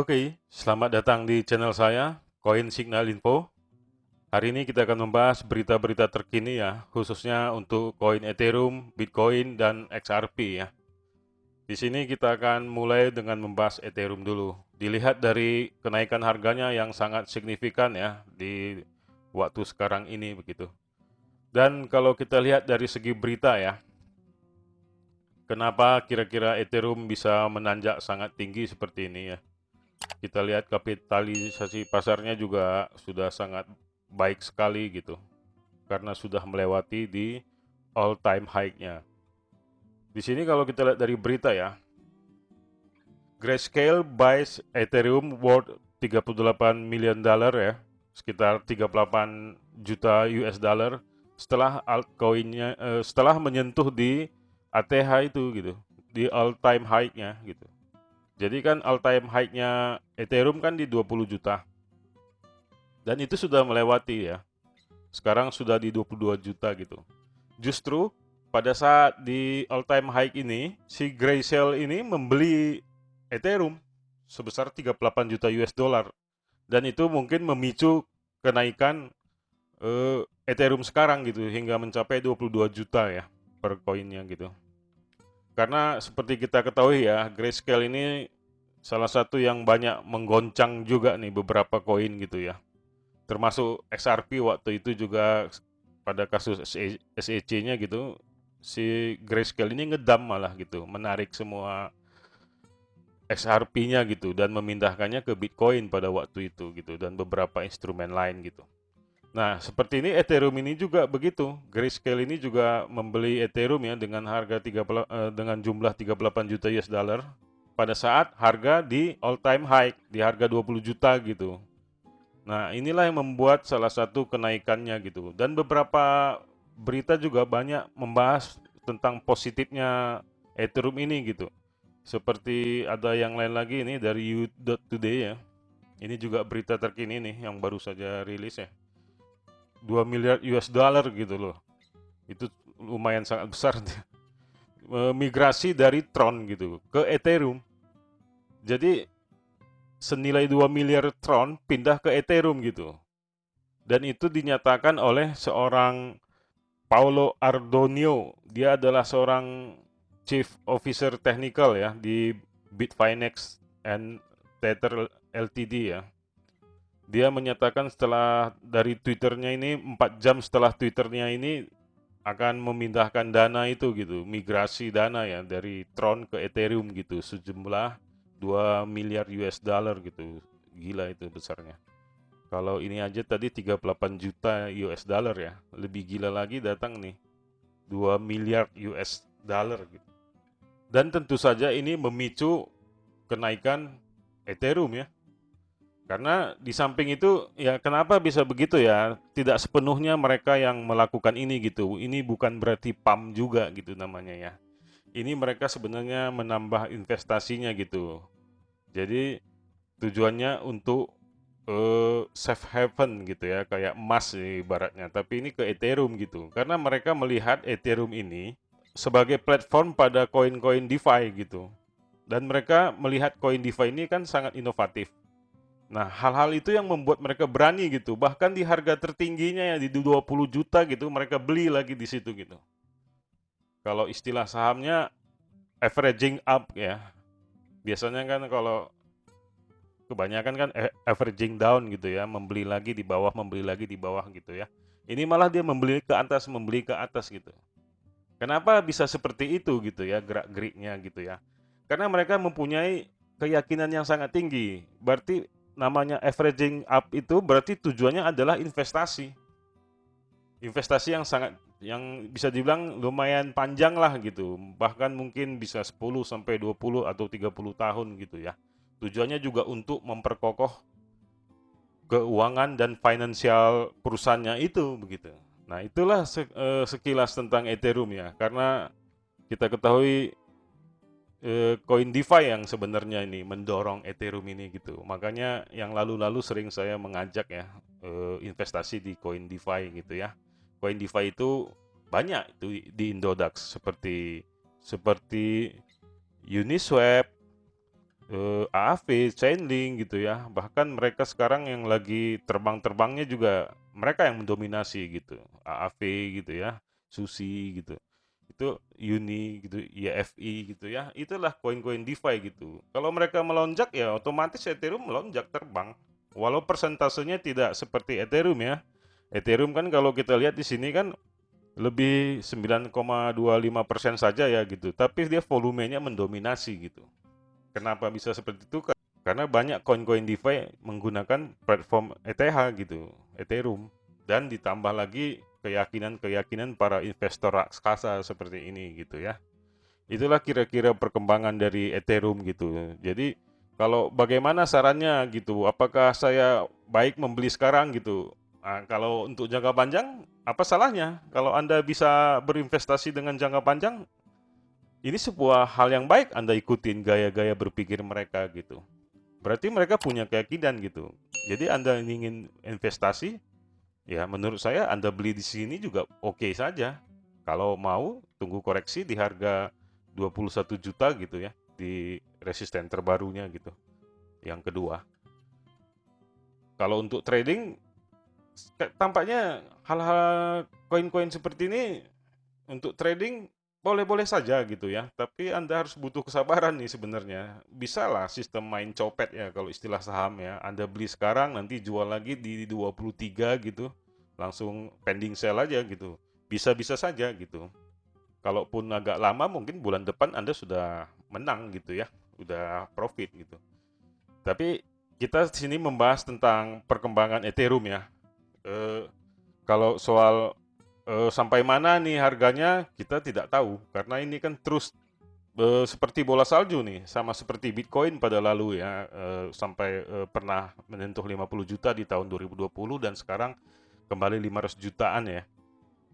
Oke, selamat datang di channel saya, Koin Signal Info. Hari ini kita akan membahas berita-berita terkini ya, khususnya untuk koin Ethereum, Bitcoin, dan XRP ya. Di sini kita akan mulai dengan membahas Ethereum dulu. Dilihat dari kenaikan harganya yang sangat signifikan ya di waktu sekarang ini begitu. Dan kalau kita lihat dari segi berita ya, kenapa kira-kira Ethereum bisa menanjak sangat tinggi seperti ini ya? Kita lihat kapitalisasi pasarnya juga sudah sangat baik sekali gitu, karena sudah melewati di all time high-nya. Di sini kalau kita lihat dari berita ya, Grayscale buys Ethereum worth 38 million dollar ya, sekitar 38 juta US dollar setelah altcoinnya setelah menyentuh di ATH itu gitu, di all time high-nya gitu. Jadi kan all time high-nya Ethereum kan di 20 juta. Dan itu sudah melewati ya. Sekarang sudah di 22 juta gitu. Justru pada saat di all time high ini, si Grayscale ini membeli Ethereum sebesar 38 juta US dollar. Dan itu mungkin memicu kenaikan Ethereum sekarang gitu hingga mencapai 22 juta ya per koinnya gitu. Karena seperti kita ketahui ya, Grayscale ini salah satu yang banyak menggoncang juga nih beberapa koin gitu ya. Termasuk XRP waktu itu juga pada kasus SEC-nya gitu, si Grayscale ini ngedam malah gitu, menarik semua XRP-nya gitu dan memindahkannya ke Bitcoin pada waktu itu gitu dan beberapa instrumen lain gitu. Nah, seperti ini Ethereum ini juga begitu. Grayscale ini juga membeli Ethereum ya dengan harga dengan jumlah 38 juta US dollar pada saat harga di all time high di harga 20 juta gitu. Nah, inilah yang membuat salah satu kenaikannya gitu. Dan beberapa berita juga banyak membahas tentang positifnya Ethereum ini gitu. Seperti ada yang lain lagi ini dari You.Today ya. Ini juga berita terkini nih yang baru saja rilis ya. 2 miliar US dollar gitu loh. Itu lumayan sangat besar. Migrasi dari Tron gitu ke Ethereum. Jadi senilai 2 miliar Tron pindah ke Ethereum gitu. Dan itu dinyatakan oleh seorang Paulo Ardonio. Dia adalah seorang Chief Officer Technical ya di Bitfinex and Tether Ltd ya. Dia menyatakan setelah dari Twitternya ini 4 jam setelah Twitternya ini akan memindahkan dana itu gitu, migrasi dana ya dari Tron ke Ethereum gitu sejumlah 2 miliar US dollar gitu. Gila itu besarnya. Kalau ini aja tadi 38 juta US dollar ya. Lebih gila lagi datang nih 2 miliar US dollar gitu. Dan tentu saja ini memicu kenaikan Ethereum ya. Karena di samping itu ya kenapa bisa begitu ya? Tidak sepenuhnya mereka yang melakukan ini gitu. Ini bukan berarti pump juga gitu namanya ya. Ini mereka sebenarnya menambah investasinya gitu. Jadi tujuannya untuk safe haven gitu ya, kayak emas ibaratnya. Tapi ini ke Ethereum gitu. Karena mereka melihat Ethereum ini sebagai platform pada koin-koin DeFi gitu. Dan mereka melihat koin DeFi ini kan sangat inovatif. Nah, hal-hal itu yang membuat mereka berani gitu. Bahkan di harga tertingginya ya di 20 juta gitu, mereka beli lagi di situ gitu. Kalau istilah sahamnya averaging up ya. Biasanya kan kalau kebanyakan kan averaging down gitu ya, membeli lagi di bawah, membeli lagi di bawah gitu ya. Ini malah dia membeli ke atas gitu. Kenapa bisa seperti itu gitu ya, gerak-geriknya gitu ya. Karena mereka mempunyai keyakinan yang sangat tinggi. Berarti namanya averaging up itu berarti tujuannya adalah investasi. Investasi yang sangat yang bisa dibilang lumayan panjang lah gitu. Bahkan mungkin bisa 10 sampai 20 atau 30 tahun gitu ya. Tujuannya juga untuk memperkokoh keuangan dan finansial perusahaannya itu begitu. Nah, itulah sekilas tentang Ethereum ya. Karena kita ketahui koin DeFi yang sebenarnya ini mendorong Ethereum ini gitu. Makanya yang lalu-lalu sering saya mengajak ya investasi di koin DeFi gitu ya. Koin DeFi itu banyak itu di Indodax seperti seperti Uniswap, AAV, Chainlink gitu ya. Bahkan mereka sekarang yang lagi terbang-terbangnya juga mereka yang mendominasi gitu. AAV gitu ya, Sushi gitu. Itu Uni gitu, YFI gitu ya. Itulah koin-koin DeFi gitu. Kalau mereka melonjak ya otomatis Ethereum melonjak terbang. Walau persentasenya tidak seperti Ethereum ya. Ethereum kan kalau kita lihat di sini kan lebih 9,25% saja ya gitu. Tapi dia volumenya mendominasi gitu. Kenapa bisa seperti itu? Karena banyak koin-koin DeFi menggunakan platform ETH gitu, Ethereum. Dan ditambah lagi keyakinan-keyakinan para investor raksasa seperti ini gitu ya. Itulah kira-kira perkembangan dari Ethereum gitu. Jadi kalau bagaimana sarannya gitu, apakah saya baik membeli sekarang gitu? Nah, kalau untuk jangka panjang, apa salahnya? Kalau Anda bisa berinvestasi dengan jangka panjang, ini sebuah hal yang baik Anda ikutin gaya-gaya berpikir mereka gitu. Berarti mereka punya keyakinan gitu. Jadi Anda ingin investasi, ya menurut saya Anda beli di sini juga oke saja. Kalau mau tunggu koreksi di harga 21 juta gitu ya, di resisten terbarunya gitu. Yang kedua, kalau untuk trading tampaknya hal-hal koin-koin seperti ini untuk trading boleh-boleh saja gitu ya, tapi Anda harus butuh kesabaran nih sebenarnya. Bisa lah sistem main copet ya kalau istilah saham ya. Anda beli sekarang nanti jual lagi di 23 gitu. Langsung pending sell aja gitu. Bisa-bisa saja gitu. Kalaupun agak lama mungkin bulan depan Anda sudah menang gitu ya. Udah profit gitu. Tapi kita di sini membahas tentang perkembangan Ethereum ya. Eh, Kalau soal sampai mana nih harganya kita tidak tahu karena ini kan terus seperti bola salju nih, sama seperti Bitcoin pada lalu ya, sampai pernah menyentuh 50 juta di tahun 2020 dan sekarang kembali 500 jutaan ya.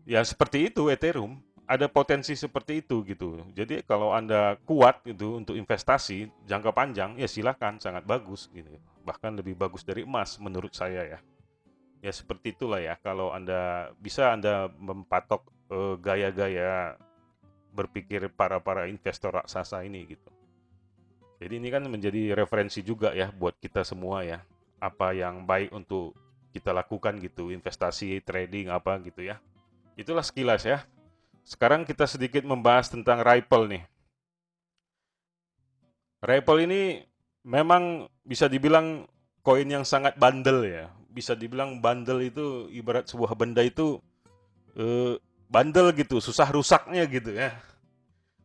Ya seperti itu Ethereum, ada potensi seperti itu gitu. Jadi kalau Anda kuat gitu untuk investasi jangka panjang ya silakan, sangat bagus gitu. Bahkan lebih bagus dari emas menurut saya ya. Ya seperti itulah ya, kalau Anda bisa Anda mempatok gaya-gaya berpikir para investor raksasa ini gitu. Jadi ini kan menjadi referensi juga ya buat kita semua ya. Apa yang baik untuk kita lakukan gitu, investasi, trading apa gitu ya. Itulah sekilas ya. Sekarang kita sedikit membahas tentang Ripple nih. Ripple ini memang bisa dibilang koin yang sangat bandel ya. Bisa dibilang bandel itu ibarat sebuah benda itu bandel gitu, susah rusaknya gitu ya.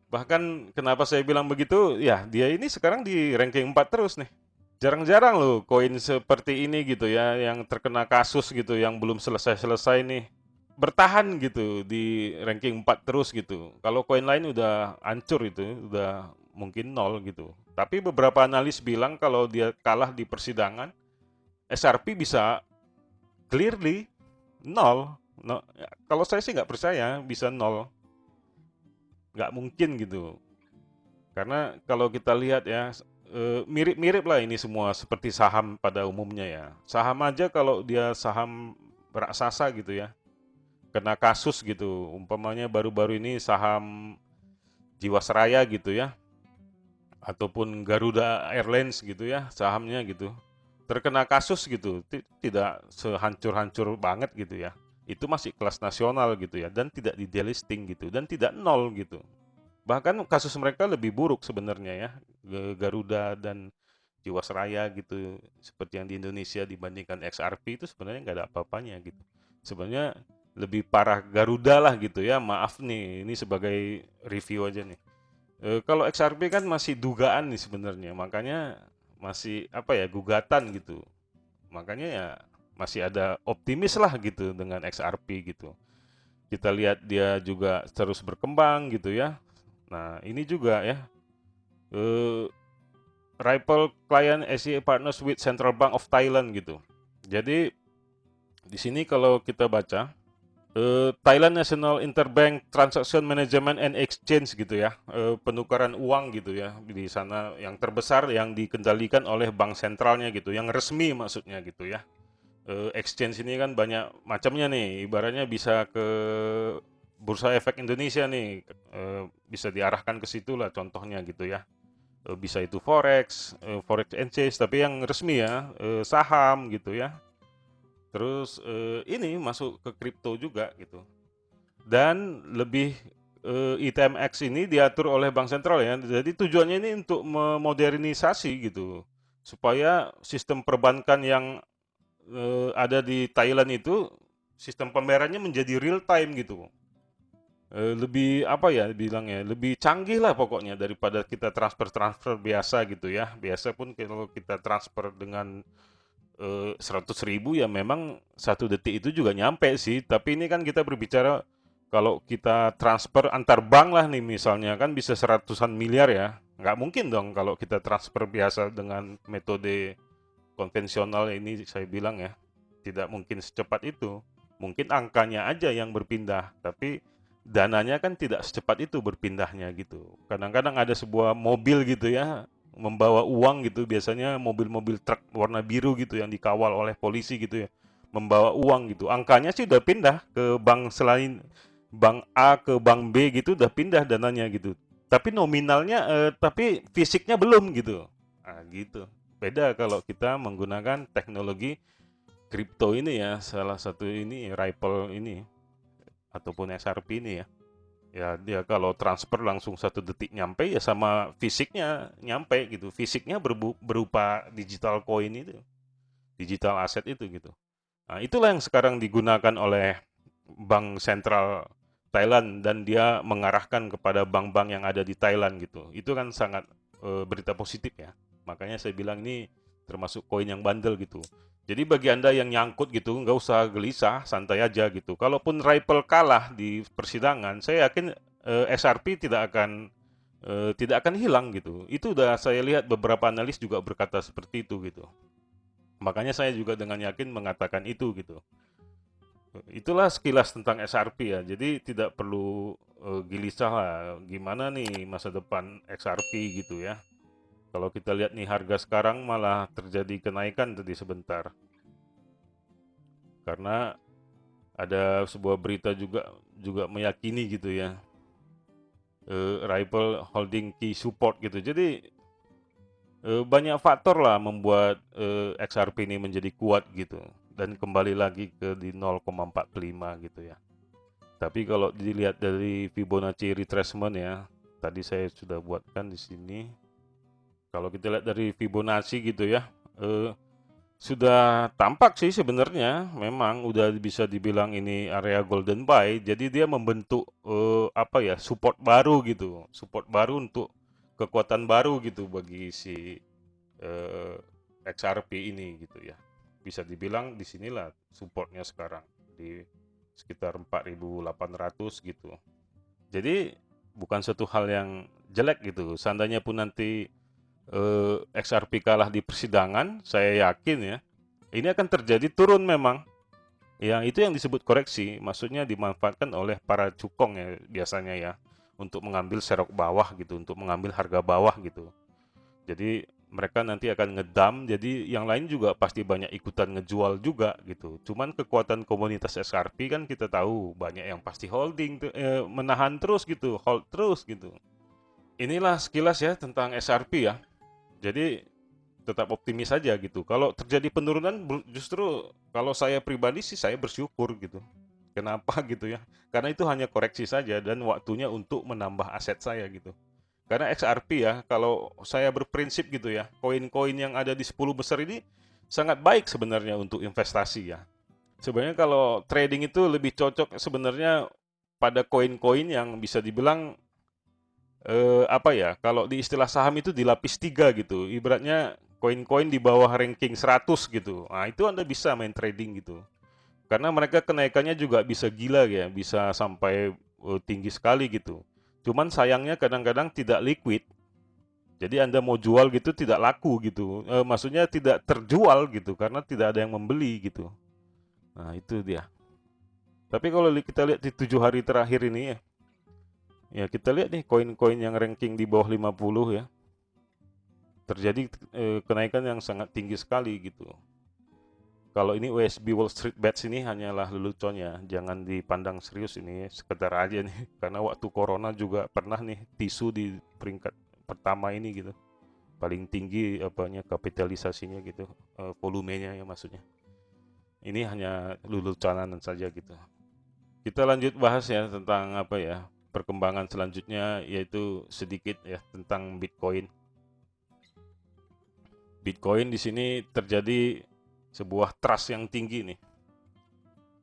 Bahkan kenapa saya bilang begitu, ya dia ini sekarang di ranking 4 terus nih. Jarang-jarang loh koin seperti ini gitu ya, yang terkena kasus gitu, yang belum selesai-selesai nih. Bertahan gitu di ranking 4 terus gitu. Kalau koin lain udah hancur itu, udah mungkin nol gitu. Tapi beberapa analis bilang kalau dia kalah di persidangan, SRP bisa clearly nol. No, ya, kalau saya sih nggak percaya bisa nol, nggak mungkin gitu. Karena kalau kita lihat ya, mirip-mirip lah ini semua seperti saham pada umumnya ya. Saham aja kalau dia saham raksasa gitu ya, kena kasus gitu. Umpamanya baru-baru ini saham Jiwasraya gitu ya, ataupun Garuda Airlines gitu ya, sahamnya gitu. Terkena kasus gitu, tidak sehancur-hancur banget gitu ya. Itu masih kelas nasional gitu ya, dan tidak di delisting gitu, dan tidak nol gitu. Bahkan kasus mereka lebih buruk sebenarnya ya, Garuda dan Jiwasraya gitu, seperti yang di Indonesia dibandingkan XRP itu sebenarnya nggak ada apa-apanya gitu. Sebenarnya lebih parah Garuda lah gitu ya, maaf nih, ini sebagai review aja nih. Kalau XRP kan masih dugaan nih sebenarnya, makanya masih apa ya, gugatan gitu. Makanya ya masih ada optimis lah gitu dengan XRP gitu. Kita lihat dia juga terus berkembang gitu ya. Nah, ini juga ya, eh, Ripple Client SE Partners with Central Bank of Thailand gitu. Jadi di sini kalau kita baca, Thailand National Interbank Transaction Management and Exchange gitu ya, penukaran uang gitu ya di sana yang terbesar yang dikendalikan oleh bank sentralnya gitu, yang resmi maksudnya gitu ya. Exchange ini kan banyak macamnya nih, ibaratnya bisa ke Bursa Efek Indonesia nih, bisa diarahkan ke situ lah contohnya gitu ya. Bisa itu forex, forex exchange, tapi yang resmi ya, saham gitu ya. Terus ini masuk ke kripto juga gitu. Dan lebih ITMX ini diatur oleh bank sentral ya. Jadi tujuannya ini untuk memodernisasi gitu. Supaya sistem perbankan yang ada di Thailand itu sistem pembayarannya menjadi real time gitu. Lebih apa ya bilangnya, lebih canggih lah pokoknya daripada kita transfer-transfer biasa gitu ya. Biasa pun kalau kita transfer dengan 100.000 ya memang 1 detik itu juga nyampe sih. Tapi ini kan kita berbicara kalau kita transfer antar bank lah nih misalnya kan bisa seratusan miliar ya. Nggak mungkin dong kalau kita transfer biasa dengan metode konvensional ini saya bilang ya. Tidak mungkin secepat itu. Mungkin angkanya aja yang berpindah, tapi dananya kan tidak secepat itu berpindahnya gitu. Kadang-kadang ada sebuah mobil gitu ya, membawa uang gitu, biasanya mobil-mobil truk warna biru gitu yang dikawal oleh polisi gitu ya, membawa uang gitu. Angkanya sih udah pindah ke bank selain bank A ke bank B gitu, udah pindah dananya gitu. Tapi nominalnya, tapi fisiknya belum gitu. Nah, gitu. Beda kalau kita menggunakan teknologi kripto ini ya, salah satu ini Ripple ini ataupun XRP ini ya. Ya dia kalau transfer langsung 1 detik nyampe ya sama fisiknya nyampe gitu. Fisiknya berupa digital coin itu, digital aset itu gitu. Nah, itulah yang sekarang digunakan oleh bank sentral Thailand dan dia mengarahkan kepada bank-bank yang ada di Thailand gitu. Itu kan sangat berita positif ya. Makanya saya bilang ini termasuk koin yang bandel gitu. Jadi bagi Anda yang nyangkut gitu, nggak usah gelisah, santai aja gitu. Kalaupun Ripple kalah di persidangan, saya yakin SRP tidak akan hilang gitu. Itu udah saya lihat beberapa analis juga berkata seperti itu gitu. Makanya saya juga dengan yakin mengatakan itu gitu. Itulah sekilas tentang XRP ya. Jadi tidak perlu gelisah lah gimana nih masa depan XRP gitu ya. Kalau kita lihat nih harga sekarang malah terjadi kenaikan tadi sebentar. Karena ada sebuah berita juga meyakini gitu ya. Ripple holding key support gitu. Jadi banyak faktor lah membuat XRP ini menjadi kuat gitu dan kembali lagi ke di 0,45 gitu ya. Tapi kalau dilihat dari Fibonacci retracement ya, tadi saya sudah buatkan di sini. Kalau kita lihat dari Fibonacci gitu ya, sudah tampak sih sebenarnya, memang udah bisa dibilang ini area golden buy. Jadi dia membentuk apa ya, support baru gitu, support baru untuk kekuatan baru gitu bagi si eh, XRP ini gitu ya. Bisa dibilang di sinilah supportnya sekarang di sekitar 4.800 gitu. Jadi bukan suatu hal yang jelek gitu. Seandainya pun nanti XRP kalah di persidangan, saya yakin ya, ini akan terjadi turun memang. Ya, itu yang disebut koreksi, maksudnya dimanfaatkan oleh para cukong ya biasanya ya, untuk mengambil serok bawah gitu, untuk mengambil harga bawah gitu. Jadi mereka nanti akan ngedam, jadi yang lain juga pasti banyak ikutan ngejual juga gitu. Cuman kekuatan komunitas XRP kan kita tahu banyak yang pasti holding, menahan terus gitu, hold terus gitu. Inilah sekilas ya tentang XRP ya. Jadi tetap optimis saja gitu. Kalau terjadi penurunan justru kalau saya pribadi sih saya bersyukur gitu. Kenapa gitu ya? Karena itu hanya koreksi saja dan waktunya untuk menambah aset saya gitu. Karena XRP ya, kalau saya berprinsip gitu ya, koin-koin yang ada di 10 besar ini sangat baik sebenarnya untuk investasi ya. Sebenarnya kalau trading itu lebih cocok sebenarnya pada koin-koin yang bisa dibilang apa ya, kalau di istilah saham itu dilapis 3 gitu. Ibaratnya koin-koin di bawah ranking 100 gitu. Nah, itu Anda bisa main trading gitu. Karena mereka kenaikannya juga bisa gila ya, bisa sampai tinggi sekali gitu. Cuman sayangnya kadang-kadang tidak liquid. Jadi Anda mau jual gitu tidak laku gitu. Maksudnya tidak terjual gitu karena tidak ada yang membeli gitu. Nah, itu dia. Tapi kalau kita lihat di 7 hari terakhir ini ya, ya kita lihat nih koin-koin yang ranking di bawah 50 ya. Terjadi kenaikan yang sangat tinggi sekali gitu. Kalau ini WSB Wall Street Bets ini hanyalah lelucon ya, jangan dipandang serius ini, sekedar aja nih. Karena waktu corona juga pernah nih tisu di peringkat pertama ini gitu. paling tinggi apanya kapitalisasinya gitu, volumenya ya maksudnya. Ini hanya leluconan saja gitu. Kita lanjut bahas ya tentang apa ya, perkembangan selanjutnya yaitu sedikit ya tentang Bitcoin. Bitcoin di sini terjadi sebuah trust yang tinggi nih.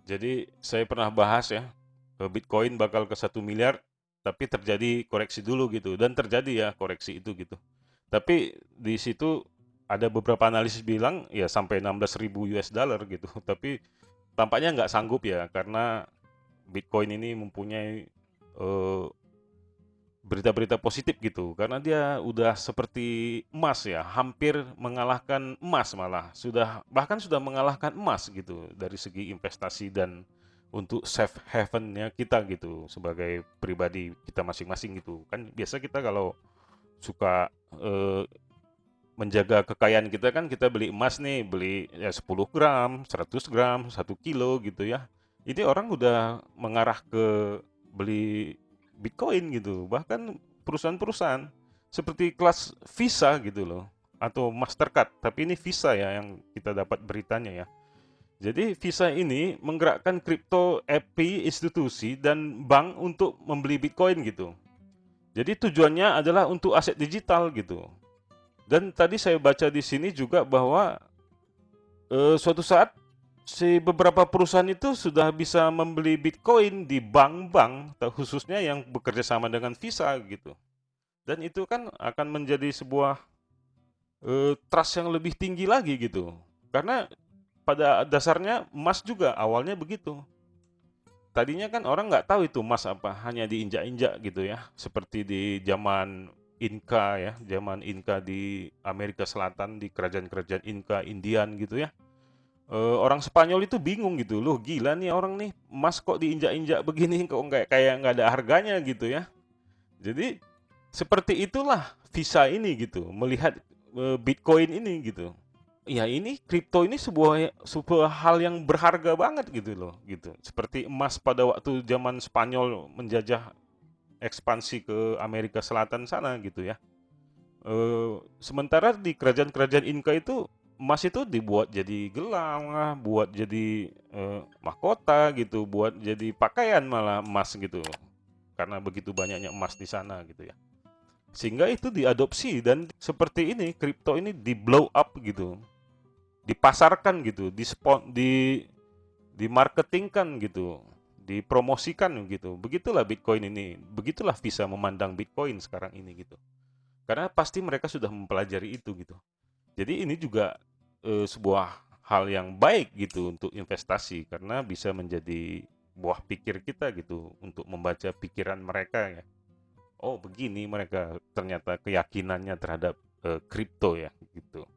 Jadi saya pernah bahas ya, Bitcoin bakal ke 1 miliar, tapi terjadi koreksi dulu gitu, dan terjadi ya koreksi itu gitu. Tapi di situ ada beberapa analisis bilang ya sampai 16.000 US dollar gitu, tapi tampaknya nggak sanggup ya karena Bitcoin ini mempunyai eh, berita-berita positif gitu karena dia udah seperti emas ya, hampir mengalahkan emas, malah bahkan sudah mengalahkan emas gitu dari segi investasi dan untuk safe havennya kita gitu sebagai pribadi kita masing-masing gitu kan. Biasa kita kalau suka menjaga kekayaan kita kan, kita beli emas nih, beli ya 10 gram, 100 gram, 1 kilo gitu ya. Ini orang udah mengarah ke beli Bitcoin gitu. Bahkan perusahaan-perusahaan seperti kelas Visa gitu loh, atau Mastercard, tapi ini Visa ya yang kita dapat beritanya ya. Jadi Visa ini menggerakkan kripto API institusi dan bank untuk membeli Bitcoin gitu. Jadi tujuannya adalah untuk aset digital gitu. Dan tadi saya baca di sini juga bahwa suatu saat si beberapa perusahaan itu sudah bisa membeli Bitcoin di bank-bank, khususnya yang bekerja sama dengan Visa gitu. Dan itu kan akan menjadi sebuah trust yang lebih tinggi lagi gitu. Karena pada dasarnya emas juga awalnya begitu. Tadinya kan orang nggak tahu itu emas apa, hanya diinjak-injak gitu ya. Seperti di zaman Inka ya, zaman Inka di Amerika Selatan, di kerajaan-kerajaan Inka, Indian gitu ya. Orang Spanyol itu bingung gitu, loh gila nih orang nih, emas kok diinjak-injak begini, kok kayak nggak ada harganya gitu ya. Jadi seperti itulah Visa ini gitu, melihat Bitcoin ini gitu. Ya ini kripto ini sebuah hal yang berharga banget gitu loh gitu. Seperti emas pada waktu zaman Spanyol menjajah ekspansi ke Amerika Selatan sana gitu ya. Sementara di kerajaan-kerajaan Inka itu emas itu dibuat jadi gelang lah, buat jadi mahkota gitu, buat jadi pakaian malah emas gitu. Karena begitu banyaknya emas di sana gitu ya. Sehingga itu diadopsi dan seperti ini kripto ini di blow up gitu, dipasarkan gitu, dimarketingkan gitu, dipromosikan gitu. Begitulah Bitcoin ini, begitulah Visa memandang Bitcoin sekarang ini gitu. Karena pasti mereka sudah mempelajari itu gitu. Jadi ini juga sebuah hal yang baik gitu untuk investasi karena bisa menjadi buah pikir kita gitu untuk membaca pikiran mereka ya. Oh, begini mereka ternyata keyakinannya terhadap kripto ya gitu.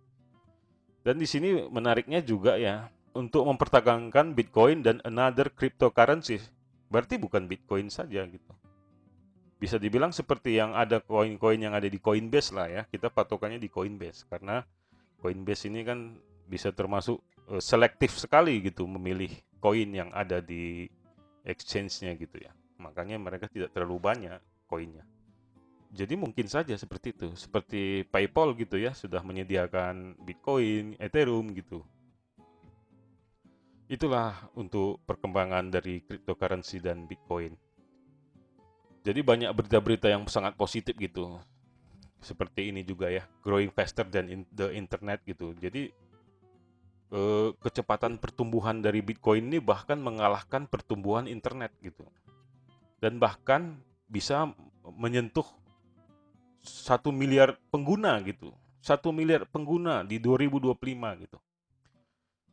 Dan di sini menariknya juga ya, untuk mempertahankan Bitcoin dan another cryptocurrency. Berarti bukan Bitcoin saja gitu. Bisa dibilang seperti yang ada koin-koin yang ada di Coinbase lah ya. Kita patokannya di Coinbase karena Coinbase ini kan bisa termasuk selektif sekali gitu memilih koin yang ada di exchange-nya gitu ya. Makanya mereka tidak terlalu banyak koinnya. Jadi mungkin saja seperti itu, seperti PayPal gitu ya, sudah menyediakan Bitcoin, Ethereum gitu. Itulah untuk perkembangan dari cryptocurrency dan Bitcoin. Jadi banyak berita-berita yang sangat positif gitu. Seperti ini juga ya, growing faster than the internet gitu. Jadi kecepatan pertumbuhan dari Bitcoin ini bahkan mengalahkan pertumbuhan internet gitu. Dan bahkan bisa menyentuh 1 miliar pengguna gitu. 1 miliar pengguna di 2025 gitu.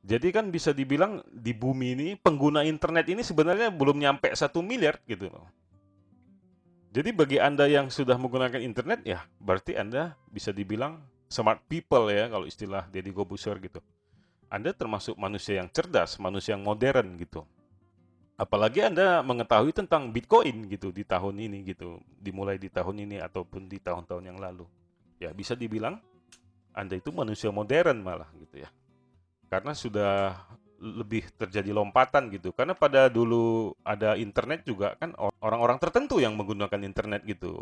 Jadi kan bisa dibilang di bumi ini pengguna internet ini sebenarnya belum nyampe 1 miliar gitu loh. Jadi bagi Anda yang sudah menggunakan internet ya berarti Anda bisa dibilang smart people ya kalau istilah Deddy Corbuzier gitu. Anda termasuk manusia yang cerdas, manusia yang modern gitu. Apalagi Anda mengetahui tentang Bitcoin gitu di tahun ini gitu, dimulai di tahun ini ataupun di tahun-tahun yang lalu. Ya bisa dibilang Anda itu manusia modern malah gitu ya. Karena sudah lebih terjadi lompatan gitu. Karena pada dulu ada internet juga kan orang-orang tertentu yang menggunakan internet gitu.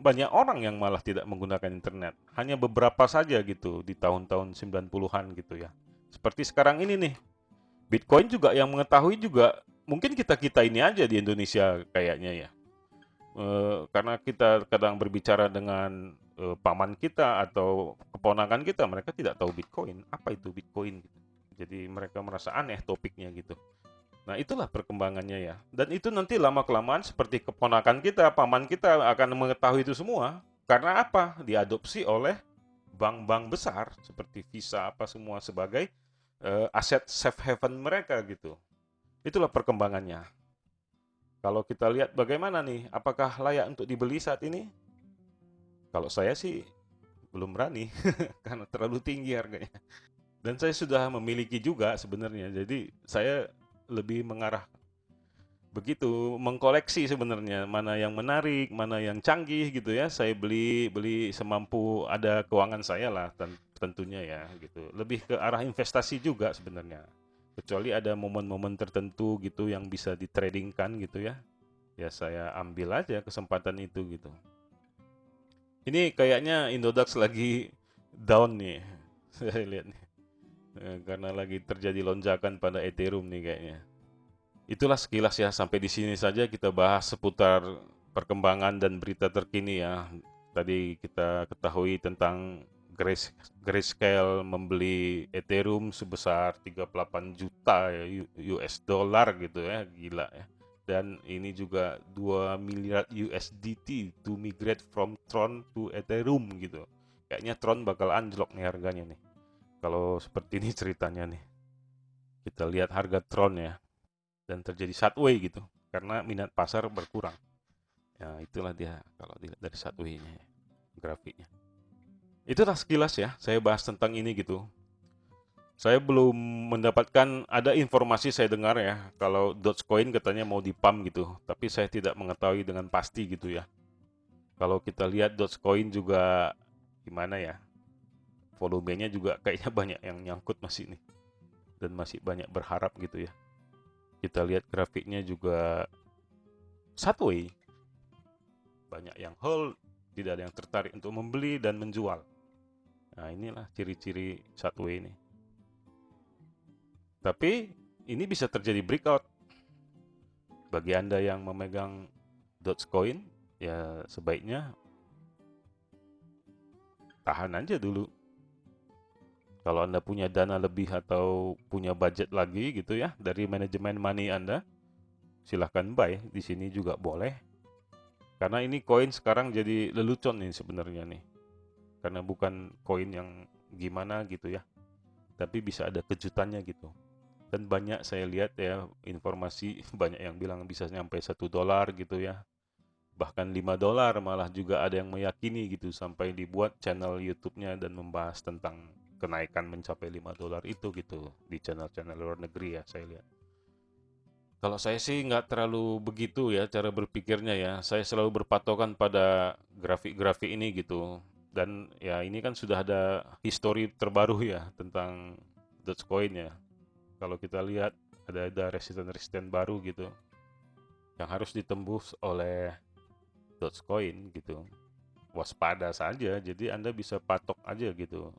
Banyak orang yang malah tidak menggunakan internet. Hanya beberapa saja gitu di tahun-tahun 90-an gitu ya. Seperti sekarang ini nih. Bitcoin juga yang mengetahui juga mungkin kita-kita ini aja di Indonesia kayaknya ya. Karena kita kadang berbicara dengan paman kita atau keponakan kita, mereka tidak tahu Bitcoin. Apa itu Bitcoin? Gitu. Jadi mereka merasa aneh topiknya gitu. Nah itulah perkembangannya ya. Dan itu nanti lama-kelamaan seperti keponakan kita, paman kita akan mengetahui itu semua. Karena apa? Diadopsi oleh bank-bank besar seperti Visa apa semua sebagai aset safe haven mereka gitu. Itulah perkembangannya. Kalau kita lihat bagaimana nih, apakah layak untuk dibeli saat ini? Kalau saya sih belum berani karena terlalu tinggi harganya. Dan saya sudah memiliki juga sebenarnya. Jadi saya lebih mengarah begitu, mengkoleksi sebenarnya mana yang menarik, mana yang canggih gitu ya. Saya beli beli semampu ada keuangan saya lah tentunya ya gitu. Lebih ke arah investasi juga sebenarnya. Kecuali ada momen-momen tertentu gitu yang bisa ditradingkan gitu ya. Ya saya ambil aja kesempatan itu gitu. Ini kayaknya Indodax lagi down nih. Saya lihat nih. Karena lagi terjadi lonjakan pada Ethereum nih kayaknya. Itulah sekilas ya, sampai di sini saja kita bahas seputar perkembangan dan berita terkini ya. Tadi kita ketahui tentang Grayscale membeli Ethereum sebesar 38 juta ya, US dollar gitu ya, gila ya. Dan ini juga 2 miliar USDT to migrate from Tron to Ethereum gitu. Kayaknya Tron bakal anjlok nih harganya nih. Kalau seperti ini ceritanya nih. Kita lihat harga Tron ya, dan terjadi sideways gitu karena minat pasar berkurang. Ya, itulah dia kalau dilihat dari sideways-nya ya, grafiknya. Itulah sekilas ya, saya bahas tentang ini gitu. Saya belum mendapatkan ada informasi saya dengar ya, kalau Dogecoin katanya mau dipump gitu, tapi saya tidak mengetahui dengan pasti gitu ya. Kalau kita lihat Dogecoin juga gimana ya, volumenya juga kayaknya banyak yang nyangkut masih nih, dan masih banyak berharap gitu ya. Kita lihat grafiknya juga sideways, banyak yang hold, tidak ada yang tertarik untuk membeli dan menjual. Nah inilah ciri-ciri Shadway ini. Tapi ini bisa terjadi breakout. Bagi Anda yang memegang Dogecoin, ya sebaiknya tahan aja dulu. Kalau Anda punya dana lebih atau punya budget lagi gitu ya dari manajemen money Anda, silahkan buy. Di sini juga boleh. Karena ini koin sekarang jadi lelucon nih sebenarnya nih. Karena bukan koin yang gimana gitu ya, tapi bisa ada kejutannya gitu. Dan banyak saya lihat ya informasi banyak yang bilang bisa sampai $1 gitu ya, bahkan $5 malah juga ada yang meyakini gitu, sampai dibuat channel YouTube-nya dan membahas tentang kenaikan mencapai $5 itu gitu di channel-channel luar negeri ya saya lihat. Kalau saya sih nggak terlalu begitu ya cara berpikirnya ya. Saya selalu berpatokan pada grafik-grafik ini gitu. Dan ya ini kan sudah ada histori terbaru ya tentang Dogecoin ya. Kalau kita lihat ada resisten-resisten baru gitu yang harus ditembus oleh Dogecoin gitu. Waspada saja, jadi Anda bisa patok aja gitu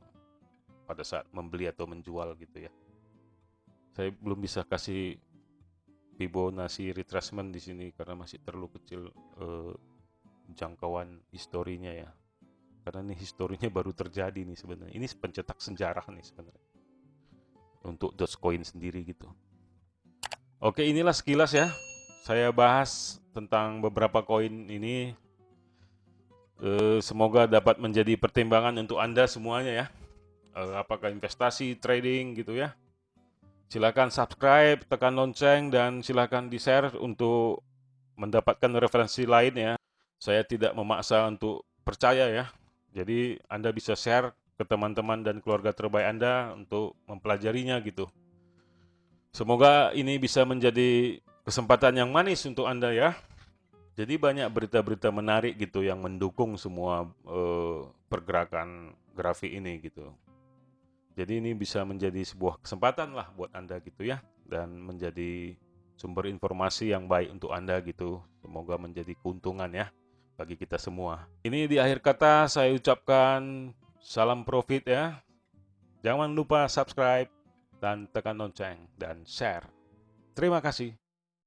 pada saat membeli atau menjual gitu ya. Saya belum bisa kasih Fibonacci retracement di sini karena masih terlalu kecil jangkauan historinya ya. Karena ini historinya baru terjadi nih sebenarnya. Ini pencetak sejarah nih sebenarnya untuk Dogecoin sendiri gitu. Oke, inilah sekilas ya. Saya bahas tentang beberapa koin ini. Semoga dapat menjadi pertimbangan untuk Anda semuanya ya. Apakah investasi, trading gitu ya. Silakan subscribe, tekan lonceng, dan silakan di-share untuk mendapatkan referensi lain ya. Saya tidak memaksa untuk percaya ya. Jadi Anda bisa share ke teman-teman dan keluarga terbaik Anda untuk mempelajarinya gitu. Semoga ini bisa menjadi kesempatan yang manis untuk Anda ya. Jadi banyak berita-berita menarik gitu yang mendukung semua pergerakan grafik ini gitu. Jadi ini bisa menjadi sebuah kesempatan lah buat Anda gitu ya, dan menjadi sumber informasi yang baik untuk Anda gitu. Semoga menjadi keuntungan ya bagi kita semua. Ini di akhir kata saya ucapkan salam profit ya. Jangan lupa subscribe dan tekan lonceng dan share. Terima kasih.